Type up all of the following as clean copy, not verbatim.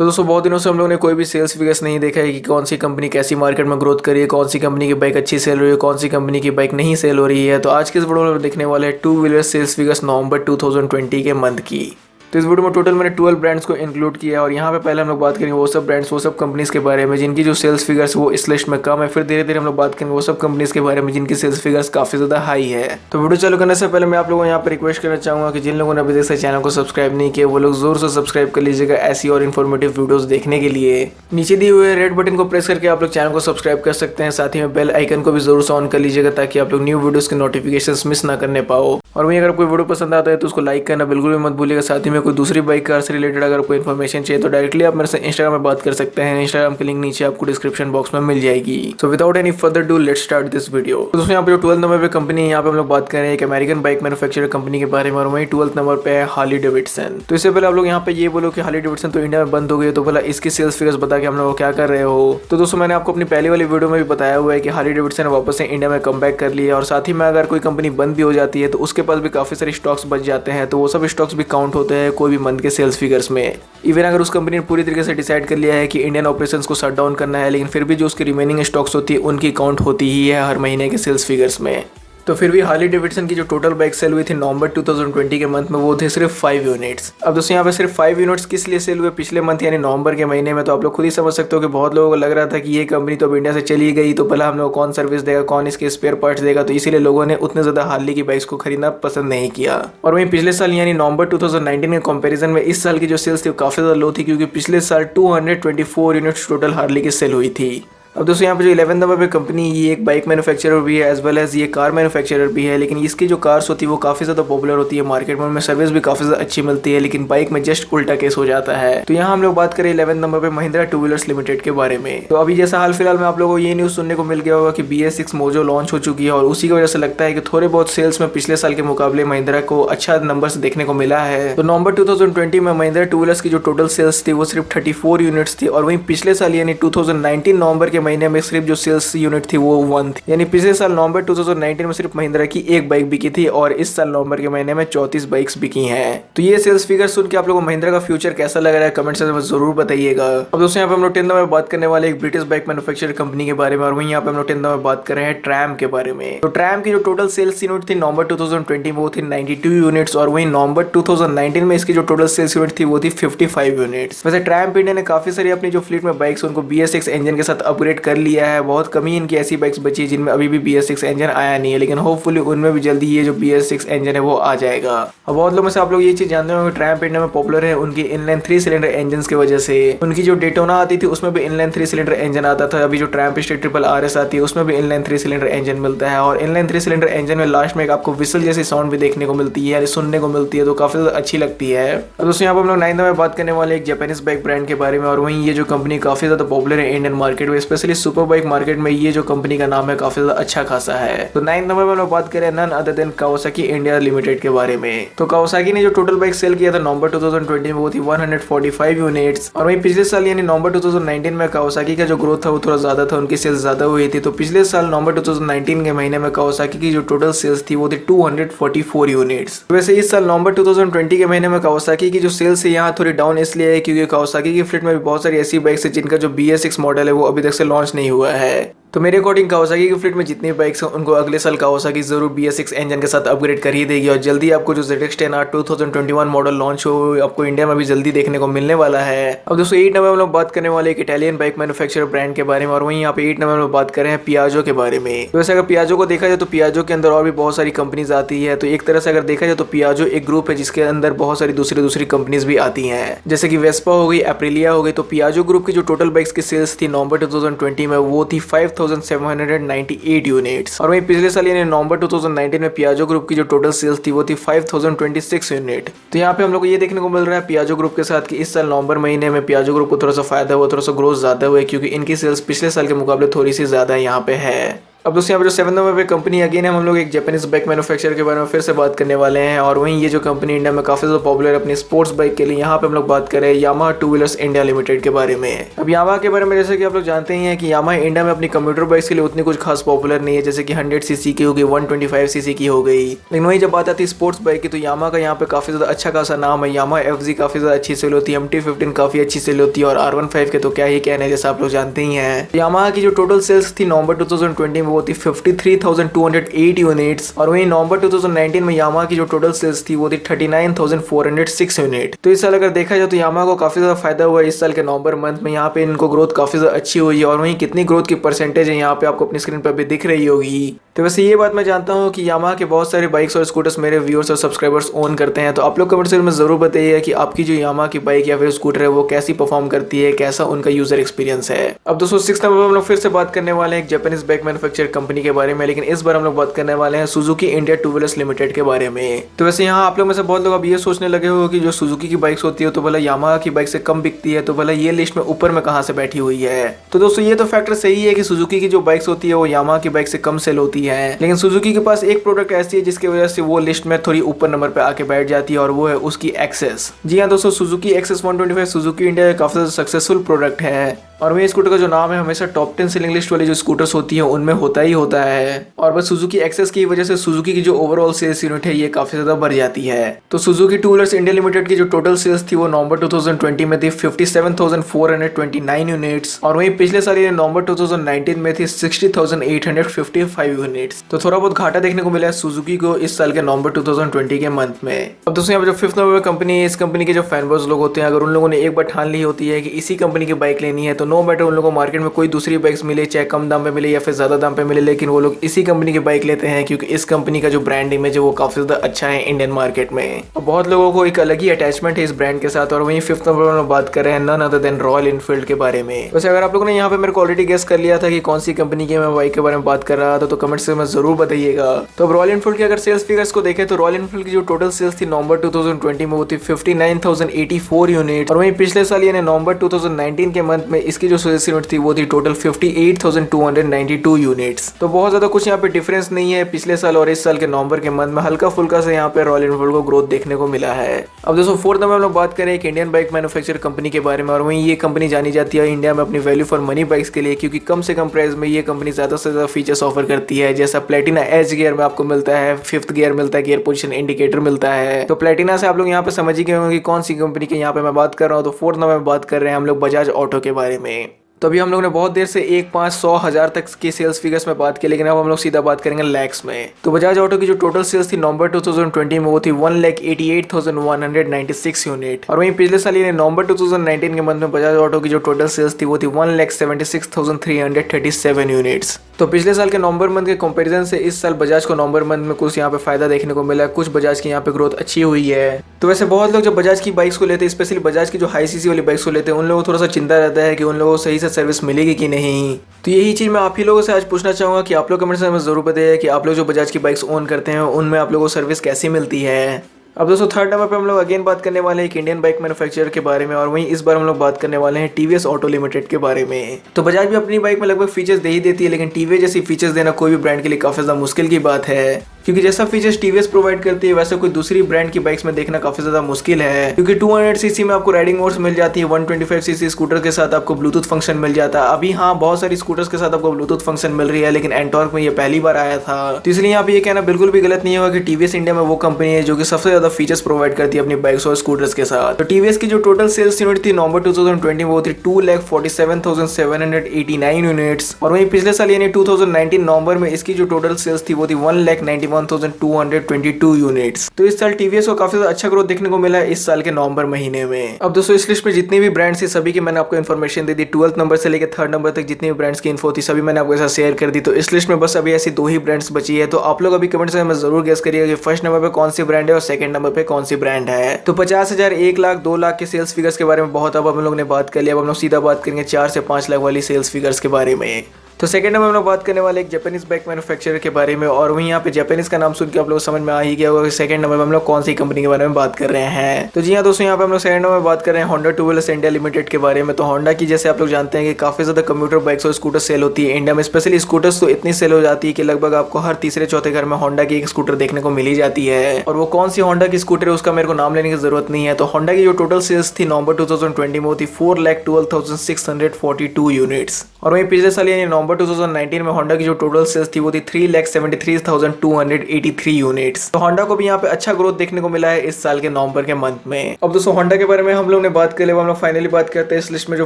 तो दोस्तों बहुत दिनों से हम लोगों ने कोई भी सेल्स फिगर्स नहीं देखा है कि कौन सी कंपनी कैसी मार्केट में ग्रोथ करी है, कौन सी कंपनी की बाइक अच्छी सेल हो रही है, कौन सी कंपनी की बाइक नहीं सेल हो रही है। तो आज के इस वीडियो में देखने वाले हैं टू व्हीलर सेल्स फिगर्स नवंबर 2020 के मंथ की। तो इस वीडियो में टोटल मैंने 12 ब्रांड्स को इंक्लूड किया है और यहाँ पे पहले हम लोग बात करेंगे वो सब ब्रांड्स, वो सब कंपनीज के बारे में जिनकी जो सेल्स फिगर्स वो इस लिस्ट में कम है। फिर धीरे धीरे हम लोग बात करेंगे वो सब कंपनीज के बारे में जिनकी सेल्स फिगर्स काफी ज्यादा हाई है। तो वीडियो चालू करने से पहले मैं आप लोगों को यहाँ पर रिक्वेस्ट करना चाहूंगा कि जिन लोगों ने अभी तक से चैनल को सब्सक्राइब नहीं किया वो लोग जोर से सब्सक्राइब कर लीजिएगा ऐसी और इन्फॉर्मेटिव वीडियोस देखने के लिए। नीचे दिए हुए रेड बटन को प्रेस करके आप लोग चैनल को सब्सक्राइब कर सकते हैं। साथ ही में बेल आइकन को भी जरूर से ऑन कर लीजिएगा ताकि आप लोग न्यू वीडियोस के नोटिफिकेशंस मिस ना करने पाओ। और वहीं अगर कोई वीडियो पसंद आता है तो उसको लाइक करना बिल्कुल भी मत भूलिएगा। साथ ही में कोई दूसरी बाइक कार से रिलेटेड अगर कोई इन्फॉर्मेशन चाहिए तो डायरेक्टली आप मेरे से इंस्टाग्राम में बात कर सकते हैं। इंस्टाग्राम की लिंक नीचे आपको डिस्क्रिप्शन बॉक्स में मिल जाएगी। So without any further do let's start this video. तो दोस्तों यहाँ पे जो 12 नंबर पे कंपनी है यहाँ पे हम लोग बात कर रहे हैं एक अमेरिकन बाइक मैन्युफैक्चरर कंपनी के बारे में और वहीं 12 नंबर पे है हार्ली डेविडसन। तो इससे पहले आप लोग यहाँ पे ये बोलो कि हार्ली डेविडसन तो इंडिया में बंद हो गई, तो भला इसकी सेल्स फिगर्स बता के हम लोग क्या कर रहे हो। तो दोस्तों मैंने आपको अपनी पहली वाली वीडियो में भी बताया हुआ है कि हार्ली डेविडसन ने वापस से इंडिया में कम बैक कर लिया और साथ ही में अगर कोई कंपनी बंद भी हो जाती है तो उसके पास भी काफी सारे स्टॉक्स बच जाते हैं, तो वो सब स्टॉक्स भी काउंट होते हैं कोई भी मंथ के सेल्स फिगर्स में। इवन अगर उस कंपनी ने पूरी तरीके से डिसाइड कर लिया है कि इंडियन ऑपरेशंस को शट डाउन करना है, लेकिन फिर भी जो उसकी रिमेनिंग स्टॉक्स होती है उनकी काउंट होती ही है हर महीने के सेल्स फिगर्स में। तो फिर भी हार्ली डेविडसन की जो टोटल बाइक सेल हुई थी नवंबर 2020 के मंथ में वो थे सिर्फ 5 यूनिट्स। अब दोस्तों यहाँ पे सिर्फ 5 यूनिट्स किस लिए सेल हुए पिछले मंथ यानी नवंबर के महीने में, तो आप लोग खुद ही समझ सकते हो कि बहुत लोगों को लग रहा था कि ये कंपनी तो अब इंडिया से चली गई तो भला हम लोग कौन सर्विस देगा, कौन इसके स्पेयर पार्ट्स देगा, तो इसीलिए लोगों ने उतने ज्यादा हार्ली की बाइक्स को खरीदना पसंद नहीं किया। और वहीं पिछले साल यानी नवंबर 2019 के कंपेरिजन में इस साल की जो सेल्स थी काफी ज्यादा लो थी क्योंकि पिछले साल 224 यूनिट्स टोटल हार्ली की सेल हुई थी। अब दोस्तों यहाँ पे जो 11 नंबर पे कंपनी ये एक बाइक मैन्युफैक्चरर भी है एज वेल एज ये कार मैन्युफैक्चरर भी है, लेकिन इसकी जो कार्स होती है वो काफ़ी ज़्यादा पॉपुलर होती है मार्केट में, उनमें सर्विस भी काफ़ी ज़्यादा अच्छी मिलती है, लेकिन बाइक में जस्ट उल्टा केस हो जाता है। तो यहाँ हम लोग बात करें 11 नंबर पे महिंद्रा टू व्हीलर्स लिमिटेड के बारे में। तो अभी जैसा हाल फिलहाल में आप लोगों को ये न्यूज़ सुनने को मिल गया होगा कि BS6 मोजो लॉन्च हो चुकी है और उसी की वजह से लगता है कि थोड़े बहुत सेल्स में पिछले साल के मुकाबले महिंद्रा को अच्छा नंबर देखने को मिला है। तो नवंबर 2020 में महिंद्रा टू व्हीलर्स की जो टोटल सेल्स थी वो सिर्फ 34 यूनिट्स थी और वहीं पिछले साल यानी 2019 नवंबर के महीने में सिर्फ जो सेल्स यूनिट थी वो 1 थी। यानी पिछले साल नवंबर 2019 में सिर्फ महिंद्रा की एक बाइक बिकी थी और इस साल नवंबर के महीने में 34 बाइक्स बिकी हैं। तो ये सेल्स फिगर सुन के आप लोगों को महिंद्रा का फ्यूचर कैसा लग रहा है कमेंट सेक्शन में जरूर बताइएगा। अब दोस्तों यहाँ पे हम लोग 10 नंबर में बात करने वाले एक ब्रिटिश बाइक मैन्युफैक्चरर कंपनी के बारे में और वहीं यहाँ पे हम लोग 10 नंबर में बात कर रहे हैं ट्रैम के बारे में। तो ट्रैम की जो टोटल सेल्स यूनिट थी नवंबर 2020 में वो थी 92 यूनिट्स और वहीं नवंबर 2019 में इसकी जो टोटल सेल्स यूनिट थी वो थी 55 यूनिट्स। वैसे ट्रैम इंडिया ने काफी सारी अपनी जो फ्लीट में बाइक्स उनको BS6 इंजन के साथ अपग्रेड कर लिया है। बहुत कम ही इनकी ऐसी बाइक्स बची है जिनमें अभी भी BS6 इंजन आया नहीं है, लेकिन होपफुली उनमें भी जल्दी ये जो BS6 इंजन है वो आ जाएगा। अब बहुत लोगों में से आप लोग ये चीज जानते होंगे ट्रैम्प इंडिया में पॉपुलर है उनकी इनलाइन 3 सिलेंडर इंजन की वजह से। उनकी जो डेटोना आती थी उसमें भी इनलाइन 3 सिलेंडर इंजन आता था, अभी जो ट्रैम्प स्ट्रीट ट्रिपल RS आती है उसमें भी इनलाइन 3 सिलेंडर इंजन मिलता है और इनलाइन 3 सिलेंडर इंजन में लास्ट में आपको विसल जैसी साउंड भी देखने को मिलती है, सुनने को मिलती है, तो काफी अच्छी लगती है। अब दोस्तों यहाँ पर हम लोग 9 में बात करने वाले एक जापानीज बाइक ब्रांड के बारे में और वहीं ये जो कंपनी काफी ज्यादा पॉपुलर है इंडियन मार्केट में, स्पेशली सुपर बाइक मार्केट में ये जो कंपनी का नाम है काफी ज्यादा अच्छा खासा है। तो 9 नंबर में हम बात करें none other than Kawasaki India limited के बारे में। तो कावासाकी ने जो टोटल बाइक सेल किया था नवंबर 2020 में वो थी 145 यूनिट्स और वहीं पिछले साल यानी नवंबर 2019 में कावासाकी का जो ग्रोथ था वो थोड़ा ज्यादा था, उनकी सेल्स ज्यादा हुई थी। तो पिछले साल नवंबर 2019 के महीने में कावासाकी की जो टोटल सेल्स थी वो थी 244 यूनिट्स। वैसे इस साल नवंबर 2020 के महीने में कावासाकी की जो सेल्स है यहाँ थोड़ी डाउन इसलिए है क्योंकि कावासाकी की फ्लीट में भी बहुत सारी ऐसी बाइक्स है जिनका जो BS6 मॉडल है वो अभी तक से लॉन्च नहीं हुआ है। तो मेरे अकॉर्डिंग कावासाकी की फ्लीट में जितनी बाइक्स हैं उनको अगले साल कावासाकी जरूर BS6 इंजन के साथ अपग्रेड कर ही देगी और जल्दी आपको जो ZX-10R 2021 मॉडल लॉन्च हो आपको इंडिया में भी जल्दी देखने को मिलने वाला है। अब दोस्तों 8 नंबर में लोग बात करने वाले एक इटालियन बाइक मैन्युफैक्चरर ब्रांड के बारे में और वहीं यहाँ पे 8 नंबर में बात कर रहे हैं पियाजो के बारे में। तो वैसे अगर पियाजो को देखा जाए तो पियाजो के अंदर और भी बहुत सारी कंपनीज आती है, तो एक तरह से अगर देखा जाए तो पियाजो एक ग्रुप है जिसके अंदर बहुत सारी दूसरी कंपनीज भी आती हैं, जैसे कि वेस्पा हो गई, एप्रिलिया हो गई। तो पियाजो ग्रुप की जो टोटल बाइक्स की सेल्स थी नवंबर 2020 में वो थी 5798 यूनिट्स और वहीं पिछले साल यानी नवंबर 2019 में पियाजो ग्रुप की जो टोटल सेल्स थी वो थी 5026 यूनिट। तो यहाँ पे हम लोग को ये देखने को मिल रहा है पियाजो ग्रुप के साथ कि इस साल नवंबर महीने में पियाजो ग्रुप को थोड़ा सा फायदा हुआ, थोड़ा सा ग्रोथ ज्यादा हुआ है क्योंकि इनकी सेल्स पिछले साल के मुकाबले थोड़ी सी ज्यादा यहाँ पे है। अब दोस्तों यहाँ पे जो 7 नंबर पे कंपनी अगेन हम लोग एक जापानीज बाइक मैन्युफैक्चरर के बारे में फिर से बात करने वाले हैं। और वहीं ये जो कंपनी इंडिया में काफी ज्यादा पॉपुलर है अपनी स्पोर्ट्स बाइक के लिए, यहाँ पे हम लोग बात करें Yamaha two wheelers India limited के बारे में। अब यामाहा के बारे में जैसे कि आप लोग जानते ही हैं कि यामाहा इंडिया में अपनी कम्प्यूटर बाइक्स के लिए उतनी कुछ खास पॉपुलर नहीं है, जैसे कि 100 सीसी की हो गई, 125 सीसी की हो गई। लेकिन वही जब बात आती है स्पोर्ट्स बाइक की तो यामाहा का यहाँ पे काफी ज्यादा अच्छा खासा नाम है। यामाहा FZ काफी ज्यादा अच्छी सेल होती है, MT-15 काफी अच्छी सेल होती है और R15 के तो क्या ही कहना है, जैसा आप लोग जानते ही हैं। यामाहा की जो टोटल सेल्स थी नवंबर 2020 में वो थी 53,208 यूनिट्स और वहीं नवंबर 2019 में यामाहा की जो टोटल सेल्स थी वो थी 39,406 यूनिट। तो इस साल अगर देखा जाए तो यामाहा को काफी ज्यादा फायदा हुआ है इस साल के नवंबर मंथ में। यहाँ पे इनको ग्रोथ काफी ज्यादा अच्छी हुई है और वहीं कितनी ग्रोथ की परसेंटेज है यहाँ पे आपको अपनी स्क्रीन पर भी दिख रही होगी। तो वैसे ये बात मैं जानता हूँ कि यामाहा के बहुत सारे बाइक्स और स्कूटर्स मेरे व्यूअर्स और सब्सक्राइबर्स ओन करते हैं, तो आप लोग कमेंट सेक्शन में जरूर बताइए कि आपकी जो यामाहा की बाइक या फिर स्कूटर है वो कैसी परफॉर्म करती है, कैसा उनका यूजर एक्सपीरियंस है। अब दोस्तों 6 नंबर पर हम लोग फिर से बात करने वाले हैं एक जापानीज बाइक मैन्युफैक्चर कंपनी के बारे में, लेकिन इस बार हम लोग बात करने वाले हैं Suzuki India two wheelers limited के बारे में। तो वैसे यहाँ आप लोग में से बहुत लोग अब ये सोचने लगे हो कि जो सुजुकी की बाइक्स होती है तो भला यामाहा की बाइक से कम बिकती है, तो भला ये लिस्ट में ऊपर में कहाँ से बैठी हुई है। तो दोस्तों ये तो फैक्टर सही है कि सुजुकी की जो बाइक्स होती है वो यामाहा की बाइक से कम सेल होती है, लेकिन सुजुकी के पास एक प्रोडक्ट ऐसी है जिसकी वजह से वो लिस्ट में थोड़ी ऊपर नंबर पे आके बैठ जाती है और वो है उसकी एक्सेस। जी हाँ दोस्तों, सुजुकी एक्सेस 125 सुजुकी इंडिया का काफी सक्सेसफुल प्रोडक्ट है और वही स्कूटर का जो नाम है हमेशा टॉप 10 सेलिंग लिस्ट वाली जो स्कूटर्स होती है उनमें होता ही होता है। और बस सुजुकी एक्सेस की वजह से सुजुकी की जो ओवरऑल सेल्स यूनिट है ये काफी ज्यादा बढ़ जाती है। तो Suzuki two wheelers India limited की जो टोटल सेल्स थी वो नवंबर 2020 में थी 57,429 यूनिट्स और वहीं पिछले साल ये नवंबर 2019 में थी 60,855 यूनिट्स। तो थोड़ा बहुत घाटा देखने को मिला है सुजुकी को इस साल के नवंबर 2020 के मंथ में। अब दोस्तों यहाँ पे जो 5th नंबर कंपनी है, इस कंपनी के जो फैनबॉयज लोग होते हैं, अगर उन लोगों ने एक बार ठान ली होती है कि इसी कंपनी की बाइक लेनी है तो नो मैटर उन लोगों को मार्केट में कोई दूसरी बाइक्स मिले, चाहे कम दाम पे मिले या फिर ज्यादा दाम पे मिले, लेकिन वो लोग इसी कंपनी की बाइक लेते हैं क्योंकि इस कंपनी का जो ब्रांड इमेज है वो काफी ज्यादा अच्छा है इंडियन मार्केट में और बहुत लोगों को एक अलग ही अटैचमेंट है इस ब्रांड के साथ। और वहीं 5th नंबर में बात कर रहे हैं none other than Royal Enfield के बारे में। वैसे अगर आप लोगों ने यहाँ पे मेरे को ऑलरेडी गेस कर लिया था कि कौन सी कंपनी की मैं बाइक के बारे में बात कर रहा था तो कमेंट से मैं जरूर बताइएगा। तो अब रॉयल एनफील्ड के अगर सेल्स फिगर्स को देखें तो रॉयल एनफील्ड की जो टोटल सेल्स थी नवंबर 2020 में वो थी 59,084 यूनिट और वहीं पिछले साल यानी नवंबर 2019 के मंथ में इसकी जो सेल्स यूनिट थी वो थी टोटल 58,292 यूनिट्स। तो बहुत ज्यादा कुछ यहाँ पे डिफरेंस नहीं है पिछले साल और इस साल के नवंबर के मंथ में, हल्का फुल्का से यहाँ पे रॉयल एनफील्ड को ग्रोथ देखने को मिला है। अब दोस्तों 4th नंबर हम लोग बात करें एक इंडियन बाइक मैन्युफैक्चर कंपनी के बारे में और वहीं ये कंपनी जानी जाती है इंडिया में अपनी वैल्यू फॉर मनी बाइक्स के लिए, क्योंकि कम से कम प्राइस में ये कंपनी ज्यादा से ज्यादा फीचर्स ऑफर करती है। जैसा प्लेटिना एज गियर में आपको मिलता है, 5th गियर मिलता है, गियर पोजीशन इंडिकेटर मिलता है। तो प्लेटिना से आप लोग यहाँ पे समझ ही गए होंगे कि कौन सी कंपनी के यहाँ पे मैं बात कर रहा हूँ। तो 4th नंबर में बात कर रहे हैं हम लोग बजाज ऑटो के बारे में। तो अभी हम लोग ने बहुत देर से 1, 5, 100, 1000 तक की सेल्स फिगर्स में बात की, लेकिन अब हम लोग सीधा बात करेंगे लैक्स में। तो बजाज ऑटो की जो टोटल सेल्स थी नवंबर 2020 में वो थी 1,88,196 यूनिट और वहीं पिछले साल यानी नवंबर 2019 के मंथ में बजाज ऑटो की जो टोटल सेल्स थी वो थी 1,76,337 यूनिट्स। तो पिछले साल के नवंबर मंथ के कंपैरिजन से इस साल बजाज को नवंबर मंथ में कुछ यहाँ पे फायदा देखने को मिला है, कुछ बजाज की यहाँ पे ग्रोथ अच्छी हुई है। तो वैसे बहुत लोग जब बजाज की बाइक्स को लेते हैं, स्पेशली बजाज की जो हाई सीसी वाली बाइक्स को लेते हैं, उन लोगों को थोड़ा सा चिंता रहता है कि उन लोगों को सही से सर्विस मिलेगी कि नहीं। तो यही चीज मैं आप ही लोगों से आज पूछना चाहूंगा कि आप लोग कमेंट में जरूर बताइए कि आप लोग जो बजाज की बाइक्स ओन करते हैं उनमें आप लोगों को सर्विस कैसी मिलती है। अब दोस्तों 3rd नंबर पे हम लोग अगेन बात करने वाले हैं एक इंडियन बाइक मैन्युफैक्चरर के बारे में और वहीं इस बार हम लोग बात करने वाले हैं टीवीएस ऑटो लिमिटेड के बारे में। तो बजाज भी अपनी बाइक में लगभग फीचर्स दे ही देती है, लेकिन टीवीएस जैसी फीचर्स देना कोई भी ब्रांड के लिए काफी ज्यादा मुश्किल की बात है, क्योंकि जैसा फीचर्स टीवीएस प्रोवाइड करती है वैसे कोई दूसरी ब्रांड की बाइक्स में देखना काफी ज्यादा मुश्किल है। क्योंकि 200 सीसी में आपको राइडिंग मोड्स मिल जाती है, 125 सीसी स्कूटर के साथ आपको ब्लूटूथ फंक्शन मिल जाता है। अभी हाँ बहुत सारी स्कूटर्स के साथ आपको ब्लूटूथ फंक्शन मिल रही है, लेकिन एंटॉर्क में ये पहली बार आया था। तो इसलिए यहाँ पे ये कहना बिल्कुल भी गलत नहीं होगा कि टीवीएस इंडिया में वो कंपनी है जो कि सबसे ज्यादा फीचर्स प्रोवाइड करती है अपनी बाइक्स और स्कूटर्स के साथ। तो टीवीएस की जो टोटल सेल्स यूनिट थी नवंबर 2020 में वो थी 2,47,789 यूनिट्स और वहीं पिछले साल यानी 2019 नवंबर में इसकी जो टोटल सेल्स थी वो थी 1,91,222 यूनिट्स। तो इस साल टीवीएस को काफी अच्छा ग्रोथ देखने को मिला है इस साल के नवंबर महीने में। अब दोस्तों इस लिस्ट में जितनी भी ब्रांड्स थी सभी की मैंने आपको इन्फॉर्मेशन दे दी, 12th नंबर से लेकर 3rd नंबर तक जितनी भी ब्रांड्स की इन्फो थी सभी मैंने आपके साथ शेयर कर दी। तो इस लिस्ट में बस अभी ऐसी 2 ही ब्रांड्स बची है। तो आप लोग अभी कमेंट में जरूर गेस करिएगा कि 1st नंबर पे कौन सी ब्रांड है और 2nd नंबर पे कौन सी ब्रांड है। तो 50,000, 1 लाख, 2 लाख के सेल्स फिगर्स के बारे में बहुत अब हम लोग ने बात कर लिया। अब हम लोग सीधा बात करेंगे 4 से 5 लाख वाली सेल्स फिगर्स के बारे में। तो सेकंड नंबर में हम लोग बात करने वाले एक जापानीज बाइक मैन्युफैक्चरर के बारे में, और वहीं यहाँ पे जापानीज का नाम सुन के आप लोग समझ में आ ही गया होगा कि सेकंड नंबर में हम लोग कौन सी कंपनी के बारे में बात कर रहे हैं। तो जी हाँ दोस्तों, यहाँ पे हम लोग सेकंड नंबर में बात कर रहे हैं Honda two wheelers India limited के बारे में। तो होंडा की जैसे आप लोग जानते हैं कि काफी ज्यादा कंप्यूटर बाइक्स और स्कूटर सेल होती है इंडिया में, स्पेशली स्कूटर्स तो इतनी सेल हो जाती है कि लगभग आपको हर तीसरे चौथे घर में होंडा की एक स्कूटर देखने को मिली जाती है। और वो कौन सी होंडा की स्कूटर है उसका मेरे को नाम लेने की जरूरत नहीं है। तो होंडा की जो टोटल सेल्स थी नवंबर 2020 में वो थी 4,12,642 यूनिट्स। और वहीं पिछले साल यानी नवंबर 2019 में होंडा की जो टोटल सेल्स थी वो थी 3,73,283 यूनिट्स। तो होंडा को भी यहाँ पे अच्छा ग्रोथ देखने को मिला है इस साल के नवंबर के मंथ में। अब दोस्तों होंडा के बारे में हम लोग ने बात कर लिया, हम लोग फाइनली बात करते हैं इस लिस्ट में जो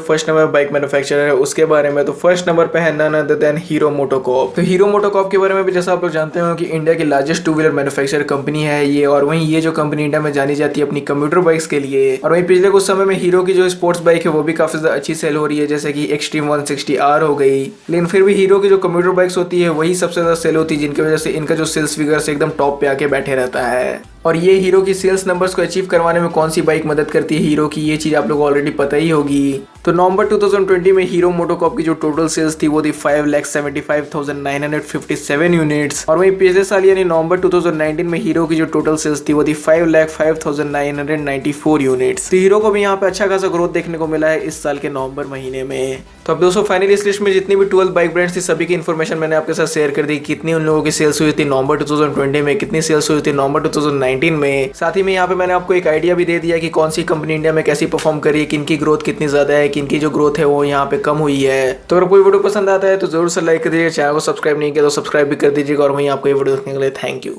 फर्स्ट नंबर बाइक मैन्युफैक्चरर है उसके बारे में। तो फर्स्ट नंबर पे है none other than Hero MotoCorp. तो हीरो मोटोकॉर्प के बारे में भी जैसा आप लोग जानते हो कि इंडिया की largest two wheeler manufacturer company है ये, और वहीं ये जो कंपनी इंडिया में जानी जाती है अपनी कंप्यूटर बाइक्स के लिए। और वहीं पिछले कुछ समय में हीरो की जो स्पोर्ट्स बाइक है वो भी काफी ज्यादा अच्छी सेल हो रही है, जैसे कि एक्सट्रीम 160R हो गई। लेकिन फिर भी हीरो की जो कंप्यूटर बाइक्स होती है वही सबसे ज्यादा सेल होती है, जिनकी वजह से इनका जो सेल्स फिगर्स एकदम टॉप पे आके बैठे रहता है। और ये हीरो की सेल्स नंबर्स को अचीव करवाने में कौन सी बाइक मदद करती है हीरो की, ये चीज आप लोगों को ऑलरेडी पता ही होगी। तो नवंबर 2020 में हीरो मोटोकॉर्प की जो टोटल सेल्स थी वो थी 5,75,957 यूनिट्स। और वहीं पिछले साल यानी नवंबर 2019 में हीरो की जो टोटल सेल्स थी वो थी 5,05,994 यूनिट्स। तो हीरो को भी यहाँ पे अच्छा खासा ग्रोथ देखने को मिला है इस साल के नवंबर महीने में। तो अब दोस्तों फाइनली इस लिस्ट में जितनी भी 12 बाइक ब्रांड्स थी सभी की इन्फॉर्मेशन मैंने आपके साथ शेयर कर दी। कितनी उन लोगों की सेल्स हुई थी नवंबर 2020 में, कितनी सेल्स हुई थी नवंबर 2019 में। साथ ही में यहाँ पे मैंने आपको एक आइडिया भी दे दिया कि कौन सी कंपनी इंडिया में कैसी परफॉर्म करी है, किनकी ग्रोथ कितनी ज्यादा है, किनकी जो ग्रोथ है वो यहाँ पे कम हुई है। तो अगर कोई वीडियो पसंद आता है तो जरूर से लाइक कर दीजिए, चैनल को सब्सक्राइब नहीं किया तो सब्सक्राइब भी कर दीजिएगा। और वहीं आपको ये वीडियो देखने के लिए थैंक यू।